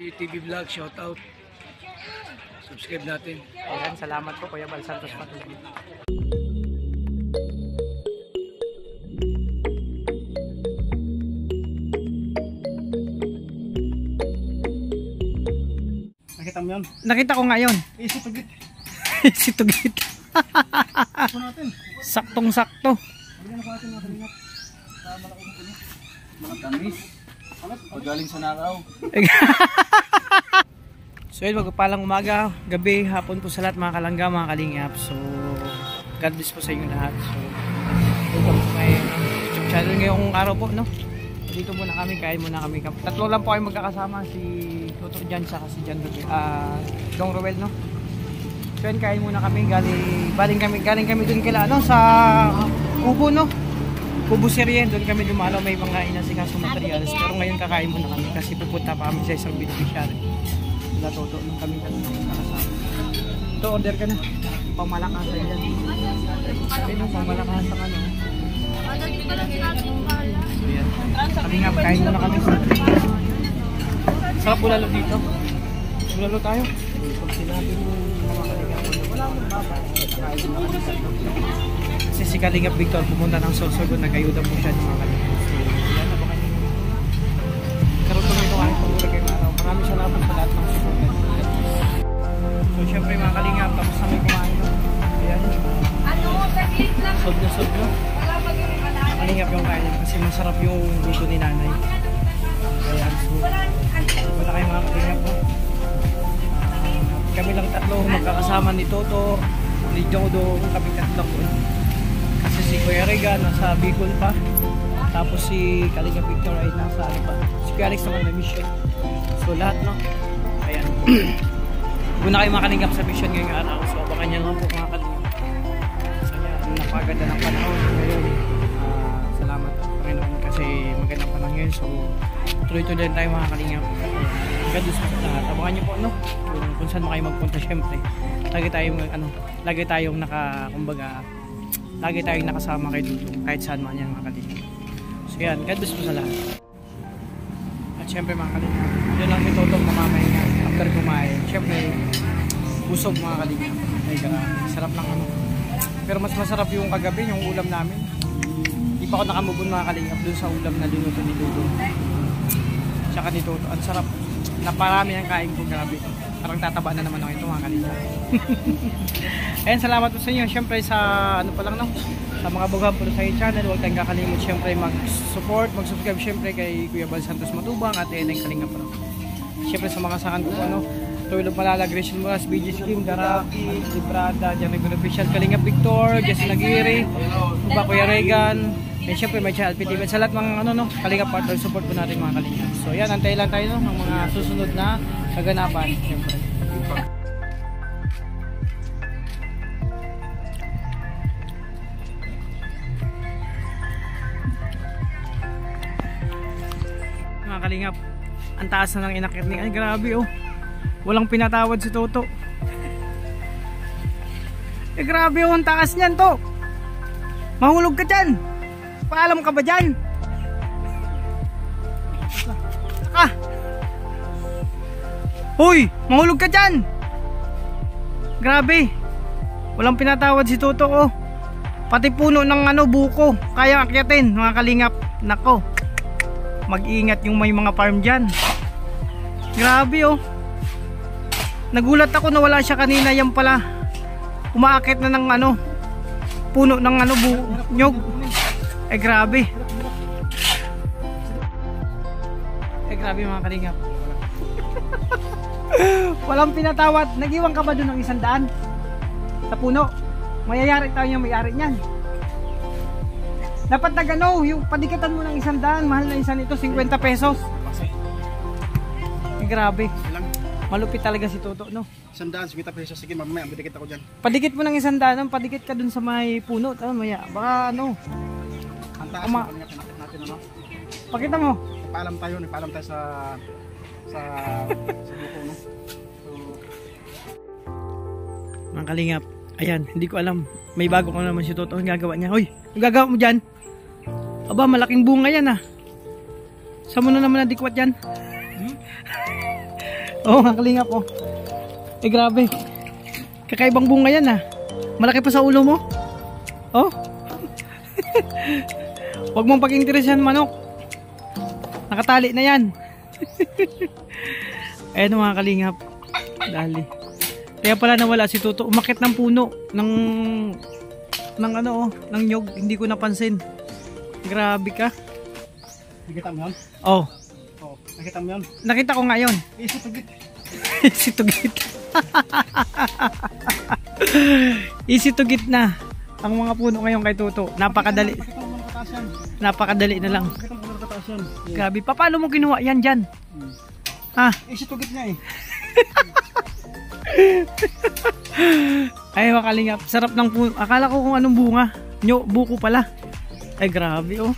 TV Vlog, shout out. Subscribe natin. Ayan, salamat po Kuya Bal Santos Matubang. Nakita mo yun? Nakita ko ngayon. Easy to get. Easy to get. Saktong-sakto. Matamis. Pagaling sa nakaw. So yun, magpalang umaga, gabi, hapon po sa lahat mga kalangga, mga kalingap. So, God bless po sa inyo lahat. So, welcome po may YouTube channel ngayong araw po, no? Dito muna kami, kain muna kami. Tatlo lang po kayo magkakasama, si Toto Jan, saka si Jan Dong Roel, no? So yun, kain muna kami, galing kami dun kila, ano, sa Kubo, no? Kubo Serien, doon kami dumalo, may mga inasikasong materials. Pero ngayon kakain muna kami kasi pupunta pa kami sa isang beneficiary. Toto nung kami nakasama. Ito, order ka na. Pamalakasan yan. Ito, pamalakasan ka na. Ayan. Kami nga, kain muna kami. Sarap bulalo dito. Bulalo tayo. Kung sinabi mo mga kalingap, wala mong baba. Kasi si Kalingap Victor pumunta ng Sorsogon, nag-ayuda po siya ng mga kalingap. So, yan na ba kayo? Karoon ko nito kahit pag-ura kayo araw. Maraming salamat sa lahat ng support. So syempre mga kalingap, tapos na may kumain. Ayan. Sob na sob na. Kalingap yung kain kasi masarap yung luto ni nanay. Ayan. So wala kayo mga kalingap. Kami lang tatlo magkakasama ni Toto, ni Jodo, kami tatlo po. Kasi si Kuya Rega nasa Bicol pa. Tapos si Kalingap Victor ay nasa ano pa. Si Kuya Alex naman na mission. So lahat, no? Ayan. Muna kayo mga kalingap sa mission ngayong araw. So baka nyo lang po mga kalingap. So yan, napaganda ng panahon ngayon. Salamat Panginoon kasi magandang panahon ngayon. So tuloy-tuloy tayo mga kalingap. Gadus sa lahat. Abangan nyo po, no? Kung saan mo kayo magpunta, syempre. Lagi tayong nakasama kay Dudong kahit saan man yan mga kalingap. So yan, God bless po sa lahat. At syempre mga kalingap, yun lang may totong mamamay nga after kumain. Syempre, busog mga kalingap. Ay grabe, sarap lang ano. Pero mas masarap yung kagabi, yung ulam namin. Di pa ako nakamubon mga kalingap dun sa ulam na linuto ni Dudong. Tsaka ni Toto, ang sarap. Naparami ang kain ko, grabe. Parang tataba na naman ako ito mga kalingap. Ayan, salamat po sa inyo. Syempre sa ano pa lang, no? Sa mga baguhan po sa channel, huwag tayong kakalimut syempre mag-support, mag-subscribe syempre kay Kuya Bal Santos Matubang at Eneng Kalingap po. Syempre sa mga sakan po, ano, Tulog Malalag, Gresham Moras, BG Scheme, Daraki, Librada, Janagul Official, Kalingap Victor, Jesse Nagiri, Uba Kuya Regan, and syempre may channel PTV. Sa lahat mga ano, no, Kalingap partner, support po natin mga kalingap. So yan, antay lang tayo, no, ng mga susunod na kaganapan syempre. Mga kalingap, ang taas na ng inakit ni, ay grabe oh, walang pinatawad si Toto. Eh grabe oh, ang taas niyan to. Mahulog ka dyan. Paalam ka ba dyan? Hoy, mahulog ka dyan. Grabe, walang pinatawad si Toto oh. Pati puno ng ano, buko kaya akyatin mga kalingap. Nako, mag-iingat yung may mga farm dyan. Grabe oh. Nagulat ako na wala siya kanina. Yan pala, umaakit na ng ano, puno ng ano, nyog. Eh grabe. Eh grabe mga kalingap. Walang pinatawad. Nag-iwan ka ba doon ng 100 sa puno? Mayayari tayo yung may-ari niyan. Dapat na gano, yung padikatan mo ng 100, mahal na isa nito, 50 pesos. Eh, grabe. Malupit talaga si Toto, no? 100, 50 pesos. Sige, mamaya, bidikit ako dyan. Padikit mo ng 100, padikit ka dun sa may puno. Maya, baka ano. Ang taas ng kalingap natin, ano? Pakita mo. Nagpaalam tayo sa buko, no? So, mga kalingap, ayan, hindi ko alam. May bago ko naman si Toto. Ang gagawa niya. Hoy, ang gagawa mo dyan? Aba, malaking bunga yan ah. Saan mo na naman nadikwat yan? Oo, mga kalingap oh. Eh grabe. Kakaibang bunga yan ah. Malaki pa sa ulo mo. Oh. Huwag mong pag-interesan manok. Nakatali na yan. Ayan mga kalingap. Dali. Kaya pala nawala si Toto. Umakit ng puno ng ano oh, ng nyog. Hindi ko napansin. Grabe ka. Nakita mo yun? Oh. Oo. Nakita mo yun? Nakita ko nga yun. Easy to get. Easy to get. Easy to get na. Ang mga puno ngayon kay Toto. Napakadali. Nakita mo nakataas yan. Napakadali na lang. Nakita mo nakataas yan. Grabe. Paano mo kinuha yan dyan? Ha? Easy to get niya eh. Ay makalingap. Sarap ng puno. Akala ko kung anong bunga. Buko pala. Ay grabe oh.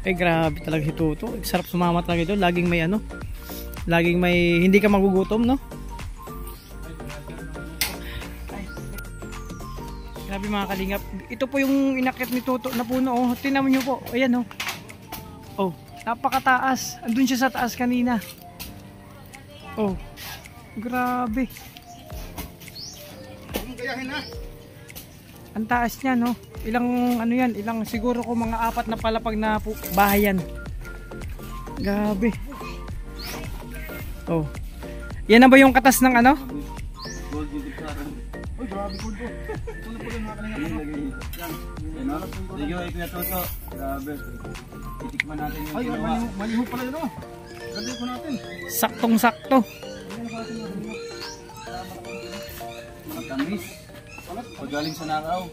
Ay grabe talaga si Toto. Sarap sumama talaga ito. Laging may ano. Laging may hindi ka magugutom no. Grabe mga kalingap. Ito po yung inakyat ni Toto na puno oh. Tingnan niyo po. Ayan oh. Oh, napakataas. Andun siya sa taas kanina. Oh. Grabe. Gayahin na. Ang taas niya no. Ilang ano yan, ilang siguro ko mga 4 na palapag na bahay yan. Grabe. Oh. Yan na ba yung katas ng ano? Gold yung parang. Uy, grabe gold ko. Puno po lang mga kalingap. Yan. Sige, ay pinatuto. Grabe. Titikman natin yung ginawa. Ay, maliho pala yun oh. Gabi ko natin. Saktong-sakto. Matamis. Pag galing sa nakaw.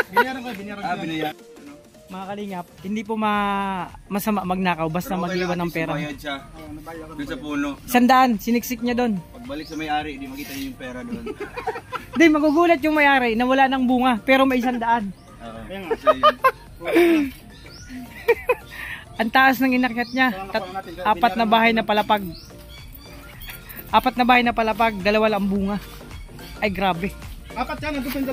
Binayaran ka, binayaran ka. Binayaran. Mga kalingap, hindi po masama magnakaw basta mag-iwan ng pera. Bayad siya. Doon sa puno. 100, siniksik niya doon. Pagbalik sa may-ari, di makita niyo yung pera doon. Hindi, magugulat yung may-ari na wala ng bunga pero may 100. Kaya nga, kasi yun. Ang taas ng inakyat niya. 4 na bahay na palapag. 4 na bahay na palapag, 2 lang bunga. Ay grabe. 4 yan, nandun pa yung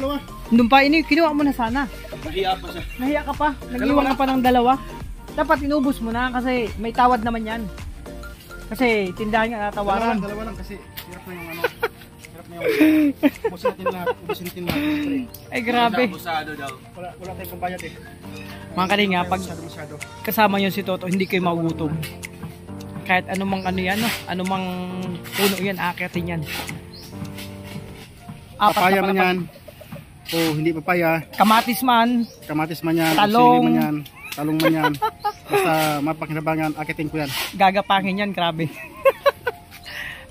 2. Doon pa, kinuha mo na sana. Nahiya pa siya. Nahiya ka pa. Nag-iwan ka pa ng 2. Dapat inubos mo na kasi may tawad naman yan. Kasi tindahan nga natawaran. 2 lang kasi hirap na yung ano. Hirap na yung ubusin natin lahat. Ay grabe. Abusado daw. Wala tayong pambayad eh. Mga kalinga, pag Masyado. kasama yun si Toto, hindi kayo magugutom. Kahit anumang ano yan, no? Anumang puno yan, akyatin yan. Papaya man yan. O hindi papaya. Kamatis man. Kamatis man yan. Talong. Sili man yan. Talong man yan. Basta mapakinabangan, akitin ko yan. Gagapangin yan, grabe.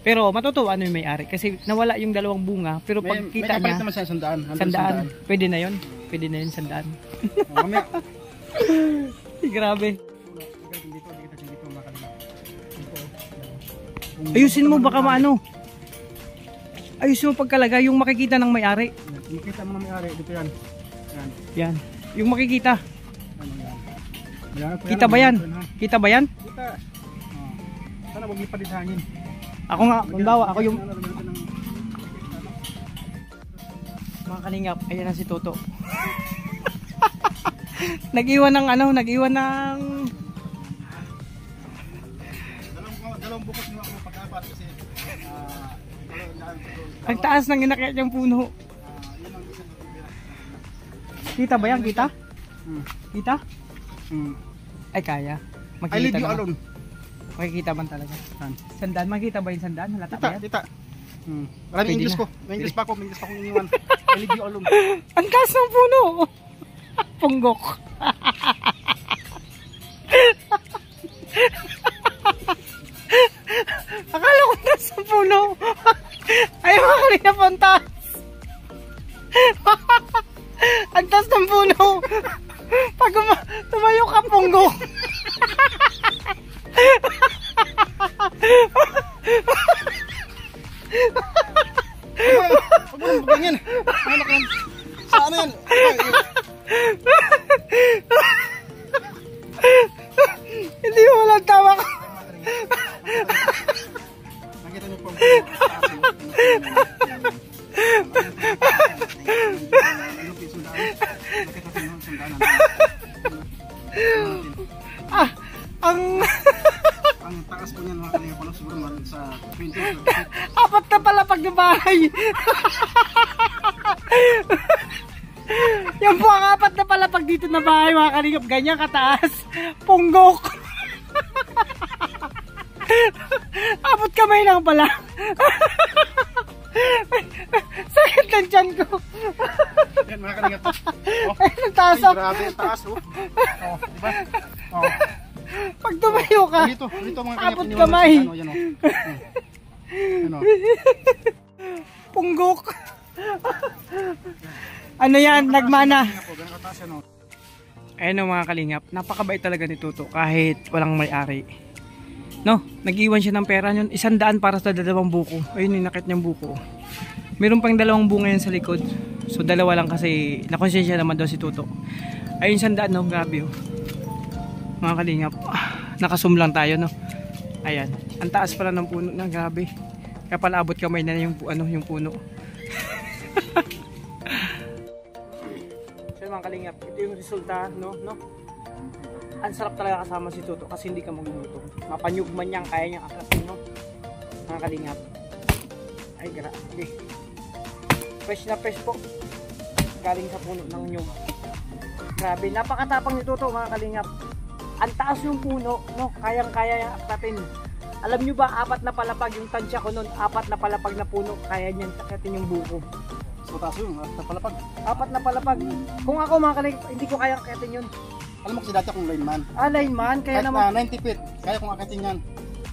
Pero matutuwa ano yung may-ari kasi nawala yung 2 bunga pero pag kita may niya naman siya 100. Pwede na yun. Pwede na yun 100. Mamaya. Grabe. Ayusin mo baka maano. Ayusin mo pagkalaga yung makikita ng may-ari. Makita mo na may-ari dito yan. Yan. Yan. Yung makikita. Ano yan? Kita ba yan? Kita ba yan? Kita. Sana wag lipad din hangin. Ako nga, halimbawa, ako yung mga kalingap, ayan na si Toto. Nag-iwan ng ano, nag-iwan ng dalawang bukas nyo ako pag-apat kasi ang taas ng inakyat yung puno. Kita ba yan? Kita? Kita? Ay kaya. I leave Makikita you naman. alone. Makikita man talaga. Sandaan, makikita ba yung sandaan? Halata ba yan? Tita. Maraming Pwede English na. ko. May English pa ako. May English pa akong iniwan. I leave you alone. Ang taas ng puno! Punggok. Akala ko taas ng puno. Ay, mga kalingap, ang taas. Ang taas ng puno. Pag tumayo ka, punggok. Huwag mo nang pagganyan. Anak yan. Saan yan? Hindi mo walang tawa ka. Nakita niyo po. Apat na palapag na bahay. Yan po ang apat na palapag dito na bahay mga kalingap. Ganyan kataas. Punggok. Abot kamay lang pala. Sakit ng tiyan ko. Yan mga kalingap. Ay, nagtaas ako. Grabe, taas oh. Oh, diba? Oh. Pag tumayo ka, Dito mga kalingap. abot kamay. Ano, yan oh. Ano? Punggok. Ano yan, nagmana. Ganun kataas yan oh. Ayun o mga kalingap, napakabait talaga ni Tuto kahit walang may-ari. No, nag-iwan siya ng pera yun, 100 para sa 2 buko. Ayun yung nakit niyang buko. Meron pang 2 bunga yan sa likod. So 2 lang kasi nakonsensya naman daw si Tuto. Ayun 100 no, grabe oh. Mga kalingap, nakasum lang tayo no. Ayan, ang taas pala ng puno na, grabe. Kaya pala abot kamay na yung yung puno. So mga kalingap, ito yung resulta no. Ang sarap talaga kasama si Tuto kasi hindi ka magluluto. Mapanyugman niyang kaya niyang aklasin no. Mga kalingap. Ay grabe. Fresh na fresh po. Galing sa puno ng nyug. Grabe, napakatapang ni Tuto mga kalingap. Ang taas yung puno no, kayang-kaya yung aklatin. Alam nyo ba, 4 na palapag yung tansya ko nun, 4 na palapag na puno, kaya niyan aklatin yung buko. So taas yun, napalapag. 4 na palapag. Kung ako mga kalingap, hindi ko kayang aklatin yun. Alam mo kasi dati akong lineman. Lineman, kaya Kahit naman. na 90 feet, kaya kong akitin yan.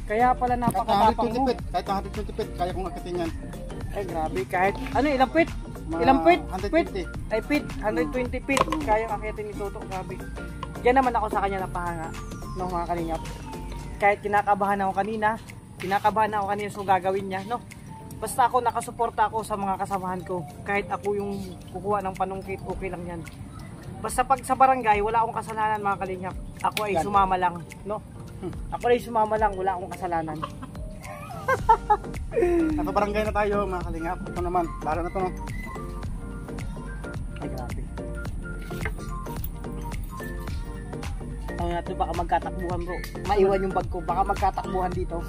Kaya pala Kahit na napakatapang 120 mo. feet, kahit na 120 feet, kaya kong akitin yan. Ay grabe, kahit, ano, ilang feet? Mga Ilang feet? 120. Ay feet, 120 feet. Kayang akitin ni Tuto, grabe. Yan naman ako sa kanya napahanga, no mga kalingap. Kahit kinakabahan ako kanina so gagawin niya, no. Basta ako nakasuporta ako sa mga kasamahan ko. Kahit ako yung kukuha ng panungkit, okay lang yan. Basta pag sa barangay, wala akong kasalanan mga kalingap. Ako ay sumama lang, no. Ako ay sumama lang, wala akong kasalanan. Nasa barangay na tayo mga kalingap. Ito naman, lalo na ito no. Ay grabe. Ano natin, baka magkatakbuhan bro. Maiwan yung bag ko, baka magkatakbuhan dito.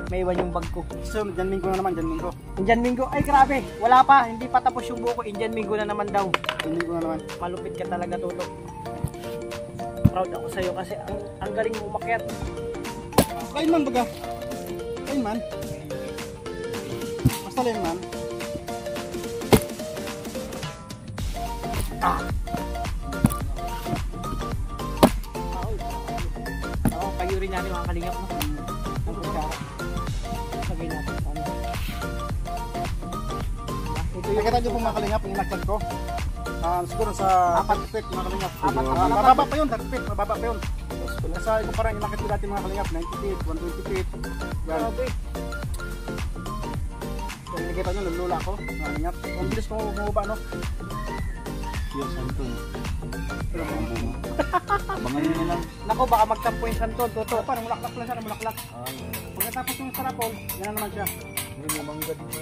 Maiwan yung bag ko. So, Jan Minggo na naman, Jan Minggo. Indian Minggo, ay grabe. Wala pa, hindi pa tapos yung buko. Indian Minggo na naman daw. Jan Minggo na naman. Malupit ka talaga Tuto. Proud ako sa'yo kasi ang galing mo umakyat. Lineman baga. Lineman. Basta lineman. Oo, kayo rin natin mga kalingap no? Ang kutsara. Sagay natin sa ano. Ito yung Nakita niyo po mga kalingap, yung inakyat ko. Siguro sa 30 feet mga kalingap. Apat na palapag. Mababa pa yun, 30 feet, mababa pa yun. Kasi ito parang inakit ko dati mga kalingap, 90 feet, 120 feet. Yan. grabe. Kung nakikita nyo, lulula ako, mga kalingap. Ang bilis ko bumaba, no? Yes, ito. Pero ang bunga. Abangan nyo na lang. Naku, baka magtampo yung santon Tuto. Parang mulaklak lang siya, mulaklak. Pagkatapos yung sarapol, yan na naman siya. Hindi mo mangga dito.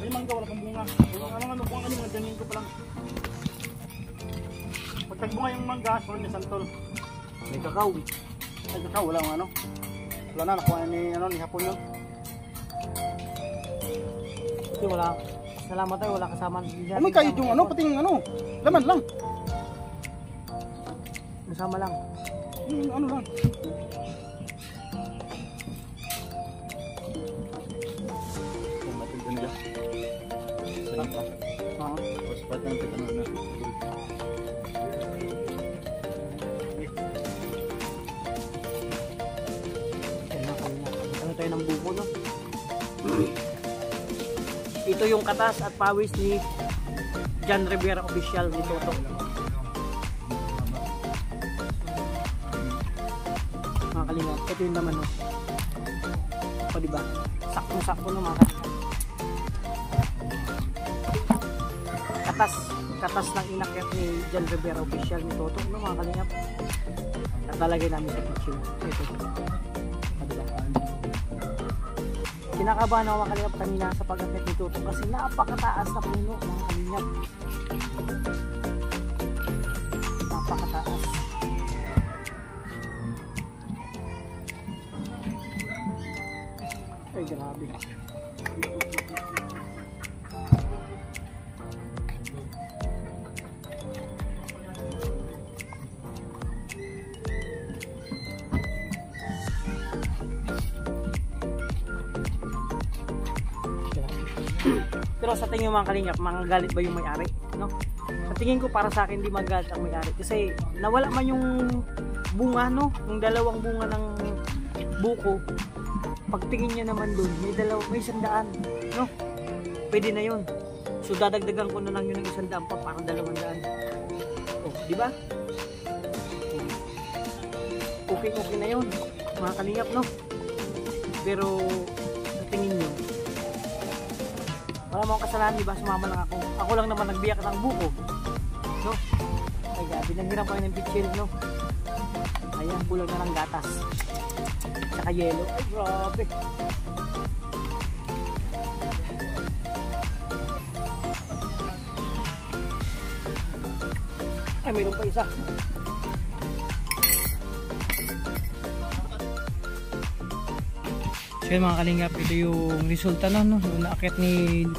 May mangga, wala pang bunga. Ano bunga kanyo, mga janin ko pa lang. Pag tagbunga yung mangga, sorry niya santol. May kakao. Ay, kakao, wala ang ano. Wala na, nakuha ni hapon yun. Kasi wala. Salamat tayo, wala kasama. May kahit yung ano, pati yung ano, laman lang. Masama lang. Yung ano lang. Ano tayo ng buko no? Ito yung katas at pawis ni John Rivera official ni Toto. Mga kalingap, ito yung naman no. O diba? Sakto-sakto no mga kalingap. Katas ng inakyat ni John Rivera official ni Toto no mga kalingap. At lalagay namin sa kitchen. Ito. O diba? Kinakabahan ako mga kalingap kanina sa pag-akit ni Tuto kasi napakataas na puno mga kalingap. Napakataas. Ay Ay, grabe. Pero sa tingin mga kalingap, magagalit ba yung may-ari? No? Sa tingin ko para sa akin di magalit ang may-ari kasi nawala man yung bunga, no? Yung dalawang bunga ng buko. Pagtingin niya naman doon, may 100, no? Pwede na yun. So dadagdagan ko na lang yun ng 100 pa para 200. Oh, di ba? Okay na yun mga kalingap, no? Pero sa tingin niyo, wala mo akong kasalanan, di ba? Sumama lang ako. Ako lang naman nagbiyak ng buko, no? Ay gabi, nanghiram pa ng pitchil, no? Ayan, kulang na ng gatas tsaka yelo. Ay grabe. Ay mayroon pa isa. So yun mga kalingap, ito yung resulta no, yung naakyat ni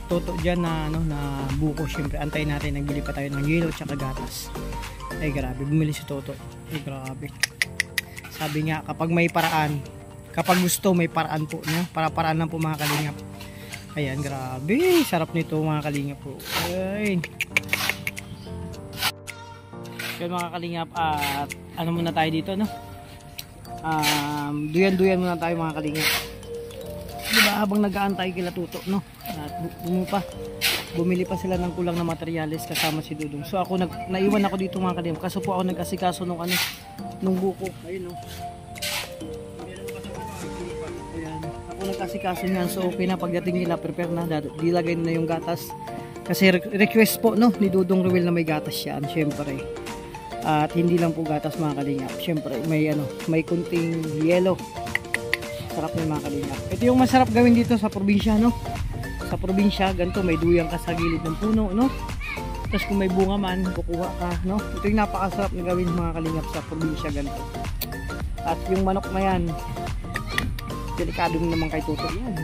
Toto dyan na, na buko. Siyempre antayin natin, nagbili pa tayo ng yelo tsaka gatas. Ay grabe, bumili si Toto. Ay grabe. Sabi nga, kapag may paraan, kapag gusto may paraan po, no? Para paraan lang po mga kalingap. Ayan, grabe, sarap nito mga kalingap po. Ay. Yun mga kalingap, at ano muna tayo dito, no? Duyan-duyan muna tayo mga kalingap. Diba habang nag-aantay kila Tuto, no? At bumili pa sila ng kulang na materyales kasama si Dudong. So ako naiwan ako dito mga kalingap. Kaso po ako nag-asikaso nung nung buko. Ayun, no? Ayan. Ako nag-asikaso niyan. So okay na, pagdating nila prepare na, dilagay na yung gatas. Kasi request po, no, ni Dudong Ruel na may gatas yan, syempre. At hindi lang po gatas mga kalingap. Syempre may kunting yelo. Sarap na mga kalingap. Ito yung masarap gawin dito sa probinsya, no? Sa probinsya, ganito may duyang ka sa gilid ng puno, no? Tapos kung may bunga man, kukuha ka, no? Ito yung napakasarap na gawin mga kalingap sa probinsya, ganito. At yung manok na yan, delikado naman kay Tuto yan.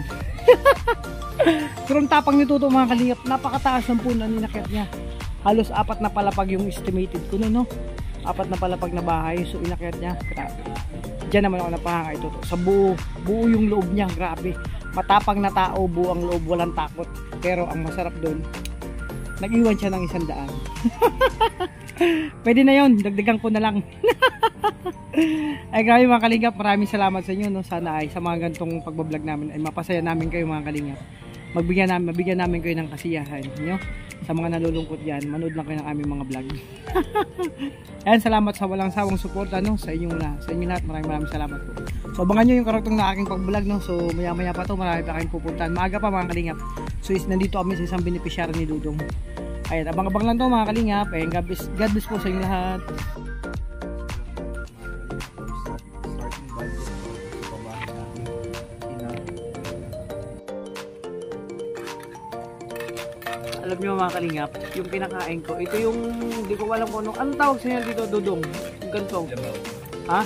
Pero ang tapang ni Tuto mga kalingap, napakataas ng puno na ninakit niya. Halos 4 na palapag yung estimated ko, no? 4 na palapag na bahay, so inakyat niya. Grabe. Diyan naman ako napahanga ito. Sa buo yung loob niya, grabe. Matapang na tao, buo ang loob, walang takot. Pero ang masarap doon, nag-iwan siya ng 100. Pwede na yon, dagdagan ko na lang. Ay grabe mga kalingap, maraming salamat sa inyo, no? Sana ay sa mga gantong pagbablog namin ay mapasaya namin kayo mga kalingap. Mabigyan namin kayo ng kasiyahan, no? Sa mga nalulungkot yan, manood lang kayo ng aming mga vlog. Ayan, salamat sa walang sawang suporta, no? Sa inyo lahat, maraming salamat po. So abangan nyo yung karaktong na aking pag-vlog, no? So maya pa to, marami pa kayong pupuntahan. Maaga pa mga kalingap. So nandito kami sa isang beneficiary ni Dudong. Ayan, abang-abang lang to mga kalingap. Ayan, God bless po sa inyo lahat. Alam nyo mga kalingap, yung pinakain ko, ito yung, hindi ko alam kung anong tawag sa inyo dito, Dudong? Yung ganito. Lamaw. Ha?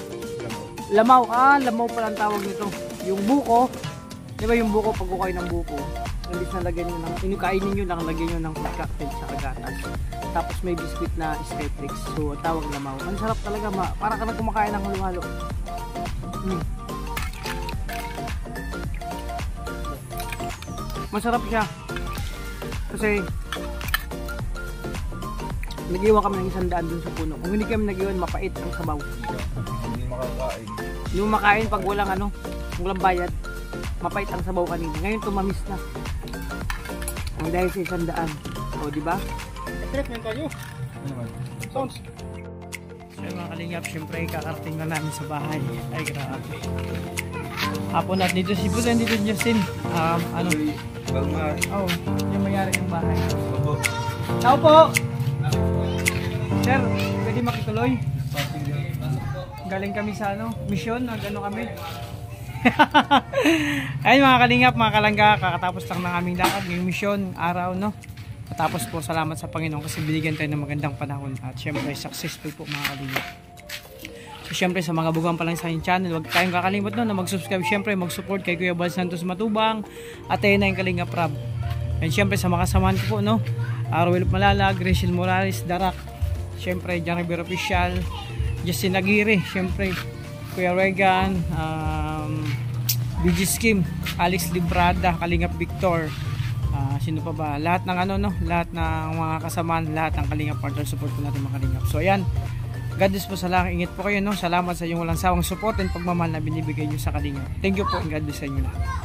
Lamaw. Lamaw pala ang tawag nito. Yung buko, di ba yung buko, pag kukain ng buko, imbis na lagyan nyo ng, inukainin nyo lang, lagyan nyo ng food cocktail sa gatas. Tapos may biscuit na Skytrix. So, tawag lamaw. Ang sarap talaga, para ka na kumakain ng halo-halo. Masarap siya. Kasi nag-iwan kami ng 100 dun sa puno. Kung hindi kami nag-iwan, mapait ang sabaw. Hindi makakain. Hindi mo makain pag walang bayad. Mapait ang sabaw kanina. Ngayon tumamis na. Ang dahil sa 100. O, di ba? Trip yan tayo. Sounds. So mga kalingap, syempre kakarating na namin sa bahay. Ay, grabe. Hapon at dito si Bulan, dito si Justin. Oh, yung mayari ng bahay. Tao po! Sir, pwede makituloy? Galing kami sa mission, kami. Ayun mga kalingap, mga kalangga, kakatapos lang ng aming lakad ngayong mission, araw, no? Katapos po, salamat sa Panginoon kasi binigyan tayo ng magandang panahon at syempre successful po mga kalingap. So So syempre sa mga bugang pa lang sa aking channel, huwag tayong kakalimot no, na mag-subscribe, syempre mag-support kay Kuya Bal Santos Matubang, Athena yung Kalinga Prab. And syempre sa mga kasamahan ko po no, Arwel Malalag, Rachel Morales, Darak, syempre John Rivera Official, Justin Aguirre, syempre Kuya Regan, BG Skim, Alex Librada, Kalingap Victor, sino pa ba? Lahat ng ano no, lahat ng mga kasamaan, lahat ng Kalingap partner support po natin mga Kalingap. So ayan, God bless po sa lahat. Ingat po kayo no. Salamat sa inyong walang sawang support and pagmamahal na binibigay niyo sa Kalingap. Thank you po and God bless sa inyo lahat.